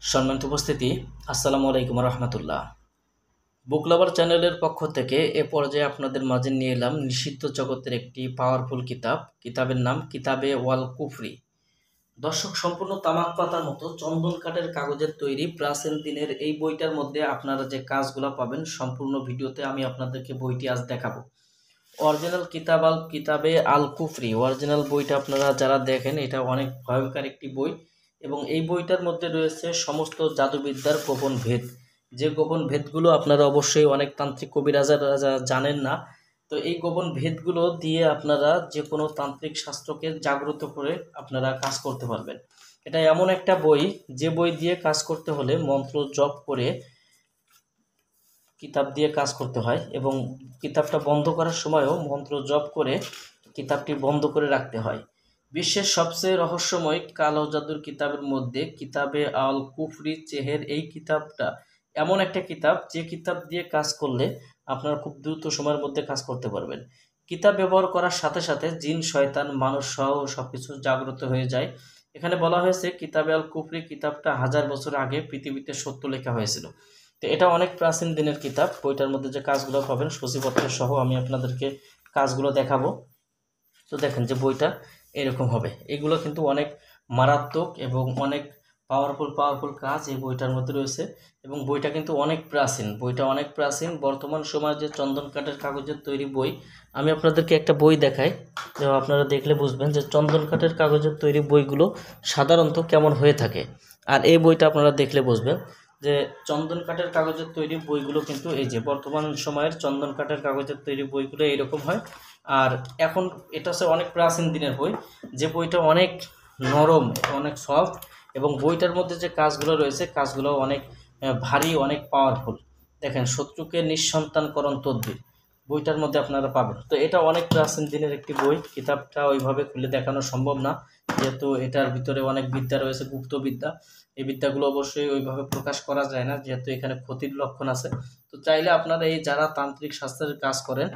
সম্মানিত উপস্থিতি, আসসালামু আলাইকুম রহমতুল্লাহ। বুক লাভার চ্যানেলের পক্ষ থেকে এ পর্যায়ে আপনাদের মাঝে নিয়ে এলাম নিষিদ্ধ জগতের একটি পাওয়ারফুল কিতাব। কিতাবের নাম কিতাবে ওয়াল কুফরি। দর্শক, সম্পূর্ণ তামাক পাতার মতো চন্দন কাঠের কাগজের তৈরি প্রাচীন দিনের এই বইটার মধ্যে আপনারা যে কাজগুলো পাবেন, সম্পূর্ণ ভিডিওতে আমি আপনাদেরকে বইটি আজ দেখাবো। অরিজিনাল কিতাবে আল কুফরি অরিজিনাল বইটা আপনারা যারা দেখেন, এটা অনেক ভয়ঙ্কর একটি বই এবং এই বইটার মধ্যে রয়েছে সমস্ত জাদুবিদ্যার গোপন ভেদ। যে গোপন ভেদগুলো আপনারা অবশ্যই অনেক তান্ত্রিক কবিরাজারা জানেন না। তো এই গোপন ভেদগুলো দিয়ে আপনারা যে কোনো তান্ত্রিক শাস্ত্রকে জাগ্রত করে আপনারা কাজ করতে পারবেন। এটা এমন একটা বই, যে বই দিয়ে কাজ করতে হলে মন্ত্র জপ করে কিতাব দিয়ে কাজ করতে হয় এবং কিতাবটা বন্ধ করার সময়ও মন্ত্র জপ করে কিতাবটি বন্ধ করে রাখতে হয়। বিশ্বের সবচেয়ে রহস্যময় কালো জাদুর কিতাবের মধ্যে কিতাবে আল কুফরি চেহের এই কিতাবটা এমন একটা কিতাব, যে কিতাব দিয়ে কাজ করলে আপনারা খুব দ্রুত সময়ের মধ্যে কাজ করতে পারবেন। কিতাব ব্যবহার করার সাথে সাথে জিন শয়তান মানুষ সহ সবকিছু জাগ্রত হয়ে যায়। এখানে বলা হয়েছে কিতাবে আল কুফরি কিতাবটা 1000 বছর আগে পৃথিবীতে সত্য লেখা হয়েছিল। তো এটা অনেক প্রাচীন দিনের কিতাব। বইটার মধ্যে যে কাজগুলো পাবেন সূচিপত্র সহ আমি আপনাদেরকে কাজগুলো দেখাবো। তো দেখেন যে বইটা এরকম হবে। এগুলো কিন্তু অনেক মারাত্মক এবং অনেক পাওয়ারফুল কাজ এই বইটার মধ্যে রয়েছে এবং বইটা কিন্তু অনেক প্রাচীন। বর্তমান সময়ে যে চন্দন কাঠের কাগজের তৈরি বই, আমি আপনাদেরকে একটা বই দেখাই, যে আপনারা দেখলে বুঝবেন যে চন্দন কাঠের কাগজের তৈরি বইগুলো সাধারণত কেমন হয়ে থাকে। আর এই বইটা আপনারা দেখলে বুঝবেন যে চন্দন কাঠের কাগজের তৈরি বইগুলো কিন্তু এই যে বর্তমান সময়ের চন্দন কাঠের কাগজের তৈরি বইগুলো এইরকম হয়। আর এখন এটা হচ্ছে অনেক প্রাচীন দিনের বই, যে বইটা অনেক নরম, অনেক সফট এবং বইটার মধ্যে যে কাজগুলো রয়েছে কাজগুলো অনেক ভারী, অনেক পাওয়ারফুল। দেখেন, শত্রুকে নিঃসন্তানকরণ তদ্বির বইটার মধ্যে আপনারা পাবেন। তো এটা অনেক প্রাচীন দিনের একটি বই। কিতাবটা ওইভাবে খুলে দেখানো সম্ভব না, যেহেতু এটার ভিতরে অনেক বিদ্যা রয়েছে, গুপ্ত বিদ্যা। এই বিদ্যাগুলো অবশ্যই ওইভাবে প্রকাশ করা যায় না, যেহেতু এখানে ক্ষতির লক্ষণ আছে। তো চাইলে আপনারা এই যারা তান্ত্রিক শাস্ত্রের কাজ করেন,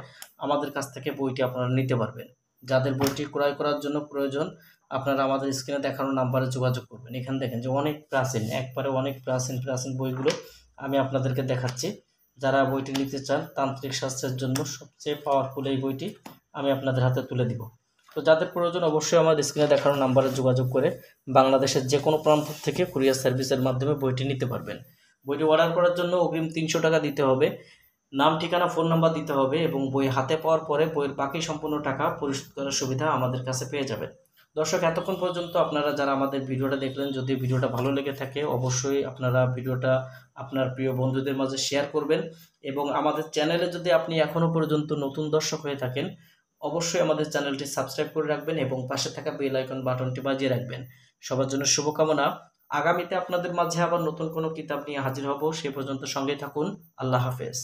আমাদের কাছ থেকে বইটি আপনারা নিতে পারবেন। যাদের বইটি ক্রয় করার জন্য প্রয়োজন, আপনারা আমাদের স্ক্রিনে দেখানো নাম্বারে যোগাযোগ করবেন। এখানে দেখেন যে অনেক প্রাচীন, একবারে অনেক প্রাচীন বইগুলো আমি আপনাদেরকে দেখাচ্ছি। যারা বইটি নিতে চান, তান্ত্রিক শাস্ত্রের জন্য সবচেয়ে পাওয়ারফুল এই বইটি আমি আপনাদের হাতে তুলে দিব। তো যাদের প্রয়োজন অবশ্যই আমার স্ক্রিনে দেখানো নাম্বারে যোগাযোগ করে বাংলাদেশের যে কোনো প্রান্ত থেকে কুরিয়ার সার্ভিসের মাধ্যমে বইটি নিতে পারবেন। বইটি অর্ডার করার জন্য অগ্রিম 300 টাকা দিতে হবে, নাম ঠিকানা ফোন নাম্বার দিতে হবে এবং বই হাতে পাওয়ার পরে বইয়ের বাকি সম্পূর্ণ টাকা পরিশোধ করার সুবিধা আমাদের কাছে পেয়ে যাবেন। দর্শক, এতক্ষণ পর্যন্ত আপনারা যারা আমাদের ভিডিওটা দেখলেন, যদি ভিডিওটা ভালো লেগে থাকে অবশ্যই আপনারা ভিডিওটা আপনার প্রিয় বন্ধুদের মাঝে শেয়ার করবেন এবং আমাদের চ্যানেলে যদি আপনি এখনও পর্যন্ত নতুন দর্শক হয়ে থাকেন, অবশ্যই আমাদের চ্যানেলটি সাবস্ক্রাইব করে রাখবেন এবং পাশে থাকা বেল আইকন বাটনটি বাজিয়ে রাখবেন। সবার জন্য শুভকামনা। আগামীতে আপনাদের মাঝে আবার নতুন কোনো কিতাব নিয়ে হাজির হব। সে পর্যন্ত সঙ্গে থাকুন। আল্লাহ হাফেজ।